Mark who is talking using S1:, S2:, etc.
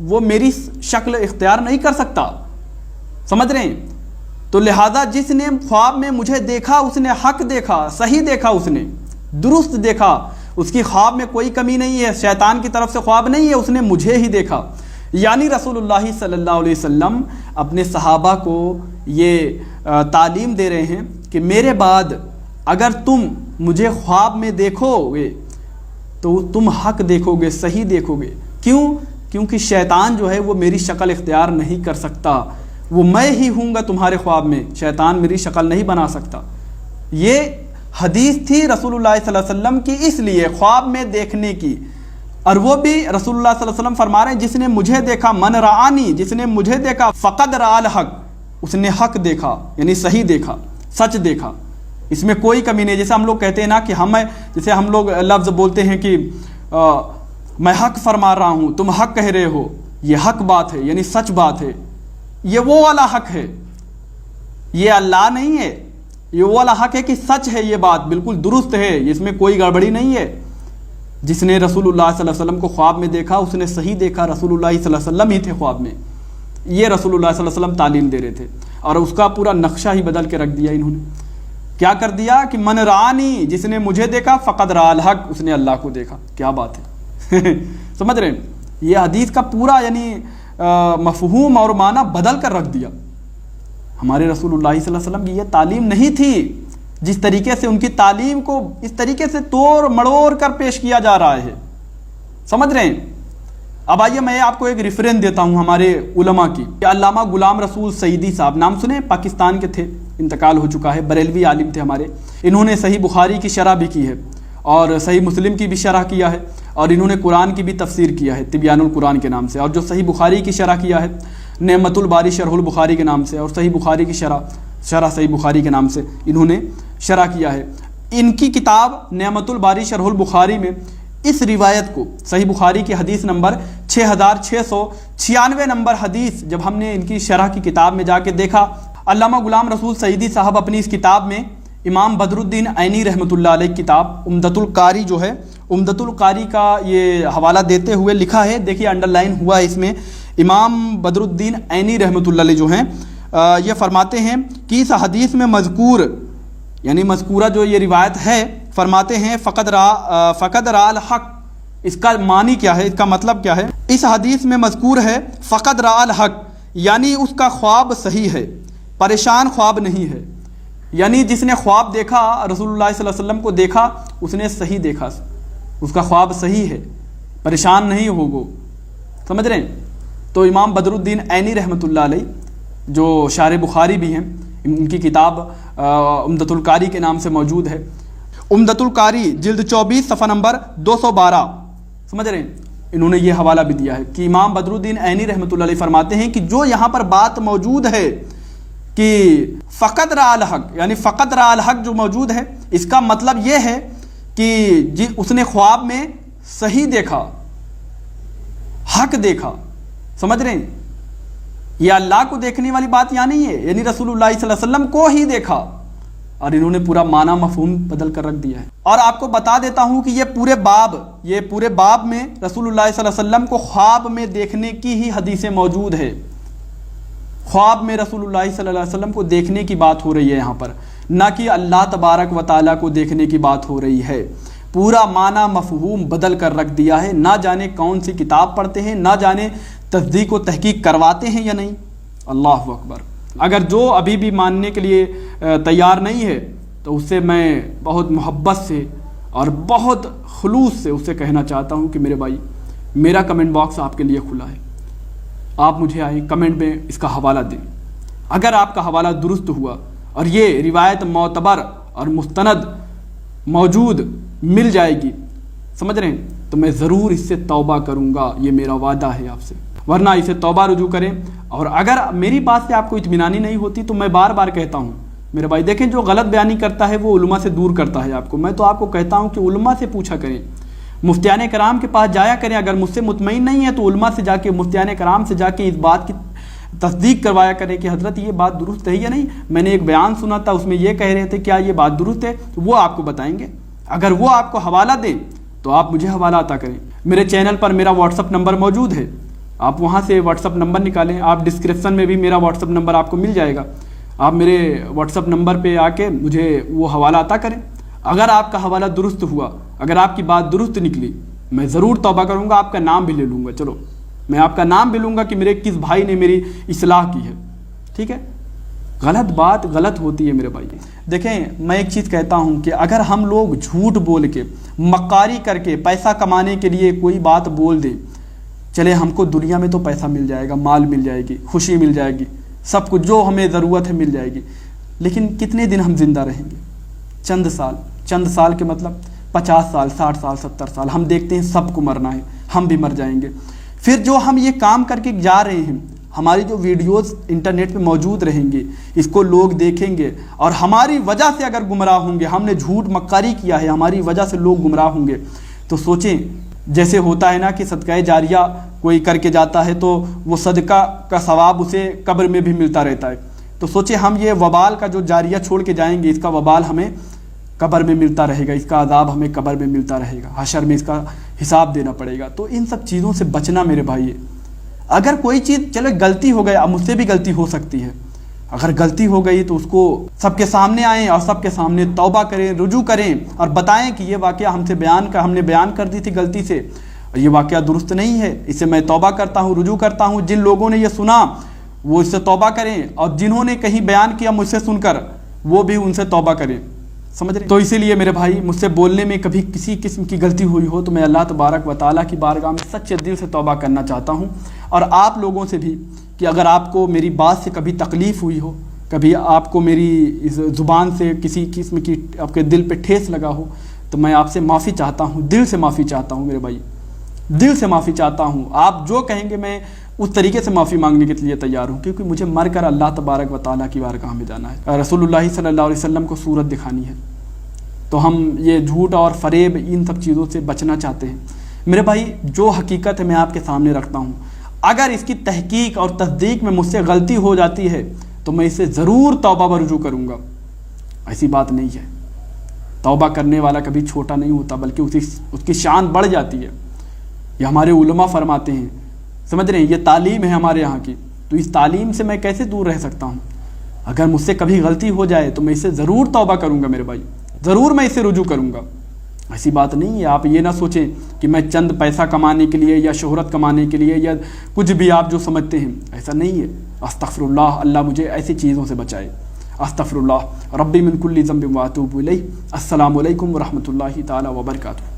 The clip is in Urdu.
S1: وہ میری شکل اختیار نہیں کر سکتا. سمجھ رہے ہیں؟ تو لہذا جس نے خواب میں مجھے دیکھا اس نے حق دیکھا, صحیح دیکھا, اس نے درست دیکھا, اس کی خواب میں کوئی کمی نہیں ہے, شیطان کی طرف سے خواب نہیں ہے, اس نے مجھے ہی دیکھا. یعنی رسول اللہ صلی اللہ علیہ وسلم اپنے صحابہ کو یہ تعلیم دے رہے ہیں کہ میرے بعد اگر تم مجھے خواب میں دیکھو گے تو تم حق دیکھو گے, صحیح دیکھو گے. کیوں؟ کیونکہ شیطان جو ہے وہ میری شکل اختیار نہیں کر سکتا, وہ میں ہی ہوں گا تمہارے خواب میں, شیطان میری شکل نہیں بنا سکتا. یہ حدیث تھی رسول اللہ صلی اللہ علیہ وسلم کی, اس لیے خواب میں دیکھنے کی. اور وہ بھی رسول اللہ صلی اللہ علیہ وسلم فرما رہے ہیں جس نے مجھے دیکھا, من رعانی, جس نے مجھے دیکھا, فقد رأى الحق, اس نے حق دیکھا, یعنی صحیح دیکھا, سچ دیکھا, اس میں کوئی کمی نہیں. جیسے ہم لوگ کہتے ہیں نا کہ جیسے ہم لوگ لفظ بولتے ہیں کہ میں حق فرما رہا ہوں, تم حق کہہ رہے ہو, یہ حق بات ہے, یعنی سچ بات ہے. یہ وہ والا حق ہے, یہ اللہ نہیں ہے. یہ وہ والا حق ہے کہ سچ ہے, یہ بات بالکل درست ہے, اس میں کوئی گڑبڑی نہیں ہے. جس نے رسول اللہ صلی اللہ علیہ وسلم کو خواب میں دیکھا اس نے صحیح دیکھا, رسول اللہ صلی اللہ علیہ وسلم ہی تھے خواب میں. یہ رسول اللہ صلی اللہ علیہ وسلم تعلیم دے رہے تھے, اور اس کا پورا نقشہ ہی بدل کے رکھ دیا انہوں نے. کیا کر دیا کہ من رعانی, جس نے مجھے دیکھا, فقد رأى الحق, اس نے اللہ کو دیکھا. کیا بات ہے سمجھ رہے ہیں؟ یہ حدیث کا پورا یعنی مفہوم اور معنی بدل کر رکھ دیا. ہمارے رسول اللہ صلی اللہ علیہ وسلم کی یہ تعلیم نہیں تھی. جس طریقے سے ان کی تعلیم کو اس طریقے سے توڑ مڑوڑ کر پیش کیا جا رہا ہے, سمجھ رہے ہیں؟ اب آئیے میں آپ کو ایک ریفرنس دیتا ہوں ہمارے علماء کی. علامہ غلام رسول سعیدی صاحب, نام سنے, پاکستان کے تھے, انتقال ہو چکا ہے, بریلوی عالم تھے ہمارے. انہوں نے صحیح بخاری کی شرح بھی کی ہے, اور صحیح مسلم کی بھی شرح کیا ہے, اور انہوں نے قرآن کی بھی تفسیر کیا ہے تبیان القرآن کے نام سے. اور جو صحیح بخاری کی شرح کیا ہے نعمت الباری شرح البخاری کے نام سے, اور صحیح بخاری کی شرح صحیح بخاری کے نام سے انہوں نے شرح کیا ہے. ان کی کتاب نعمت الباری شرح البخاری میں اس روایت کو, صحیح بخاری کی حدیث نمبر 6696 نمبر حدیث, جب ہم نے ان کی شرح کی کتاب میں جا کے دیکھا, علامہ غلام رسول سعیدی صاحب اپنی اس کتاب میں امام بدر الدین عینی رحمۃ اللہ علیہ کی کتاب عمدۃ القاری جو ہے, عمدۃ القاری کا یہ حوالہ دیتے ہوئے لکھا ہے, دیکھیے انڈر لائن ہوا ہے اس میں. امام بدر الدین عینی رحمۃ اللہ علیہ جو ہیں یہ فرماتے ہیں کہ اس حدیث میں مذکور, یعنی مذکورہ جو یہ روایت ہے, فرماتے ہیں فقد رأى الحق. اس کا معنی کیا ہے, اس کا مطلب کیا ہے؟ اس حدیث میں مذکور ہے فقد رأى الحق, یعنی اس کا خواب صحیح ہے, پریشان خواب نہیں ہے. یعنی جس نے خواب دیکھا, رسول اللہ صلی اللہ علیہ وسلم کو دیکھا, اس نے صحیح دیکھا, اس کا خواب صحیح ہے, پریشان نہیں ہوگا. سمجھ رہے ہیں؟ تو امام بدر الدین عینی رحمۃ اللہ علیہ جو شارح بخاری بھی ہیں, ان کی کتاب عمدۃ القاری کے نام سے موجود ہے. عمدۃ القاری جلد 24 صفحہ نمبر 212. سمجھ رہے ہیں؟ انہوں نے یہ حوالہ بھی دیا ہے کہ امام بدر الدین عینی رحمۃ اللہ علیہ فرماتے ہیں کہ جو یہاں پر بات موجود ہے کہ فقط رأى الحق, یعنی فقط رأى الحق جو موجود ہے, اس کا مطلب یہ ہے کہ اس نے خواب میں صحیح دیکھا, حق دیکھا. سمجھ رہے ہیں؟ یہ اللہ کو دیکھنے والی بات یہاں نہیں ہے, یعنی رسول اللہ صلی اللہ علیہ وسلم کو ہی دیکھا, اور انہوں نے پورا معنی مفہوم بدل کر رکھ دیا ہے. اور آپ کو بتا دیتا ہوں کہ یہ پورے باب میں رسول اللہ صلی اللہ علیہ وسلم کو خواب میں دیکھنے کی ہی حدیثیں موجود ہے. خواب میں رسول اللہ صلی اللہ علیہ وسلم کو دیکھنے کی بات ہو رہی ہے یہاں پر, نہ کہ اللہ تبارک و تعالیٰ کو دیکھنے کی بات ہو رہی ہے. پورا معنی مفہوم بدل کر رکھ دیا ہے. نہ جانے کون سی کتاب پڑھتے ہیں, نہ جانے تصدیق و تحقیق کرواتے ہیں یا نہیں. اللہ اکبر. اگر جو ابھی بھی ماننے کے لیے تیار نہیں ہے تو اس سے میں بہت محبت سے اور بہت خلوص سے اس سے کہنا چاہتا ہوں کہ میرے بھائی, میرا کمنٹ باکس آپ کے لیے کھلا ہے, آپ مجھے آئیں کمنٹ میں اس کا حوالہ دیں. اگر آپ کا حوالہ درست ہوا اور یہ روایت معتبر اور مستند موجود مل جائے گی, سمجھ رہے ہیں, تو میں ضرور اس سے توبہ کروں گا, یہ میرا وعدہ ہے آپ سے. ورنہ اسے توبہ رجوع کریں. اور اگر میری بات سے آپ کو اطمینانی نہیں ہوتی تو میں بار بار کہتا ہوں میرے بھائی, دیکھیں جو غلط بیانی کرتا ہے وہ علماء سے دور کرتا ہے آپ کو. میں تو آپ کو کہتا ہوں کہ علماء سے پوچھا کریں, مفتیان کرام کے پاس جایا کریں. اگر مجھ سے مطمئن نہیں ہے تو علماء سے جا کے, مفتیان کرام سے جا کے اس بات کی تصدیق کروایا کریں کہ حضرت یہ بات درست ہے یا نہیں. میں نے ایک بیان سنا تھا, اس میں یہ کہہ رہے تھے, کیا یہ بات درست ہے؟ تو وہ آپ کو بتائیں گے. اگر وہ آپ کو حوالہ دیں تو آپ مجھے حوالہ عطا کریں. میرے چینل پر میرا واٹس اپ نمبر موجود ہے, آپ وہاں سے واٹس اپ نمبر نکالیں. آپ ڈسکرپشن میں بھی میرا واٹس اپ نمبر آپ کو مل جائے گا. آپ میرے واٹس اپ نمبر پہ آ کے مجھے وہ حوالہ عطا کریں. اگر آپ کا حوالہ درست ہوا, اگر آپ کی بات درست نکلی, میں ضرور توبہ کروں گا, آپ کا نام بھی لے لوں گا. چلو میں آپ کا نام بھی لوں گا کہ میرے کس بھائی نے میری اصلاح کی ہے. ٹھیک ہے, غلط بات غلط ہوتی ہے میرے بھائی. دیکھیں میں ایک چیز کہتا ہوں کہ اگر ہم لوگ جھوٹ بول کے, مکاری کر کے, پیسہ کمانے کے لیے کوئی بات بول دیں, چلے ہم کو دنیا میں تو پیسہ مل جائے گا, مال مل جائے گی, خوشی مل جائے گی, سب کچھ جو ہمیں ضرورت ہے مل جائے گی, لیکن کتنے دن ہم زندہ رہیں گے؟ چند سال کے مطلب 50 سال, 60 سال, 70 سال. ہم دیکھتے ہیں سب کو مرنا ہے, ہم بھی مر جائیں گے. پھر جو ہم یہ کام کر کے جا رہے ہیں, ہماری جو ویڈیوز انٹرنیٹ پہ موجود رہیں گی, اس کو لوگ دیکھیں گے, اور ہماری وجہ سے اگر گمراہ ہوں گے, ہم نے جھوٹ مکاری کیا ہے, ہماری وجہ سے لوگ گمراہ ہوں گے, تو سوچیں جیسے ہوتا ہے نا کہ صدقہ جاریہ کوئی کر کے جاتا ہے تو وہ صدقہ کا ثواب اسے قبر میں بھی ملتا رہتا ہے. تو سوچیں ہم یہ وبال کا جو جاریہ چھوڑ کے جائیں گے, اس کا وبال ہمیں قبر میں ملتا رہے گا, اس کا عذاب ہمیں قبر میں ملتا رہے گا, حشر میں اس کا حساب دینا پڑے گا. تو ان سب چیزوں سے بچنا میرے بھائی. اگر کوئی چیز چلو غلطی ہو گیا, اب مجھ سے بھی غلطی ہو سکتی ہے, اگر غلطی ہو گئی تو اس کو سب کے سامنے آئیں اور سب کے سامنے توبہ کریں, رجوع کریں اور بتائیں کہ یہ واقعہ ہم نے بیان کر دی تھی غلطی سے, یہ واقعہ درست نہیں ہے, اس سے میں توبہ کرتا ہوں, رجوع کرتا ہوں. جن لوگوں نے یہ سنا وہ اس سے توبہ کریں, اور جنہوں نے کہیں بیان کیا مجھ سے سن کر, وہ بھی ان سے توبہ کریں. سمجھ رہے؟ تو اسی لیے میرے بھائی مجھ سے بولنے میں کبھی کسی قسم کی غلطی ہوئی ہو تو میں اللہ تبارک و تعالیٰ کی بارگاہ میں سچے دل سے توبہ کرنا چاہتا ہوں. اور آپ لوگوں سے بھی کہ اگر آپ کو میری بات سے کبھی تکلیف ہوئی ہو, کبھی آپ کو میری اس زبان سے کسی قسم کی آپ کے دل پہ ٹھیس لگا ہو, تو میں آپ سے معافی چاہتا ہوں, دل سے معافی چاہتا ہوں میرے بھائی, دل سے معافی چاہتا ہوں. آپ جو کہیں گے میں اس طریقے سے معافی مانگنے کے لیے تیار ہوں, کیونکہ مجھے مر کر اللہ تبارک و تعالیٰ کی بارگاہ میں جانا ہے, رسول اللہ صلی اللہ علیہ وسلم کو صورت دکھانی ہے. تو ہم یہ جھوٹ اور فریب ان سب چیزوں سے بچنا چاہتے ہیں میرے بھائی. جو حقیقت ہے میں آپ کے سامنے رکھتا ہوں, اگر اس کی تحقیق اور تصدیق میں مجھ سے غلطی ہو جاتی ہے تو میں اسے ضرور توبہ و رجوع کروں گا. ایسی بات نہیں ہے, توبہ کرنے والا کبھی چھوٹا نہیں ہوتا, بلکہ اس کی شان بڑھ جاتی ہے. یہ ہمارے علماء فرماتے ہیں, سمجھ رہے ہیں, یہ تعلیم ہے ہمارے یہاں کی, تو اس تعلیم سے میں کیسے دور رہ سکتا ہوں؟ اگر مجھ سے کبھی غلطی ہو جائے تو میں اسے ضرور توبہ کروں گا میرے بھائی, ضرور میں اسے رجوع کروں گا. ایسی بات نہیں ہے. آپ یہ نہ سوچیں کہ میں چند پیسہ کمانے کے لیے یا شہرت کمانے کے لیے یا کچھ بھی آپ جو سمجھتے ہیں, ایسا نہیں ہے. استغفر اللہ, اللہ مجھے ایسی چیزوں سے بچائے. استغفر اللہ ربی من کل ذنب و اتوب الیہ. السلام علیکم ورحمۃ اللہ تعالی وبرکاتہ.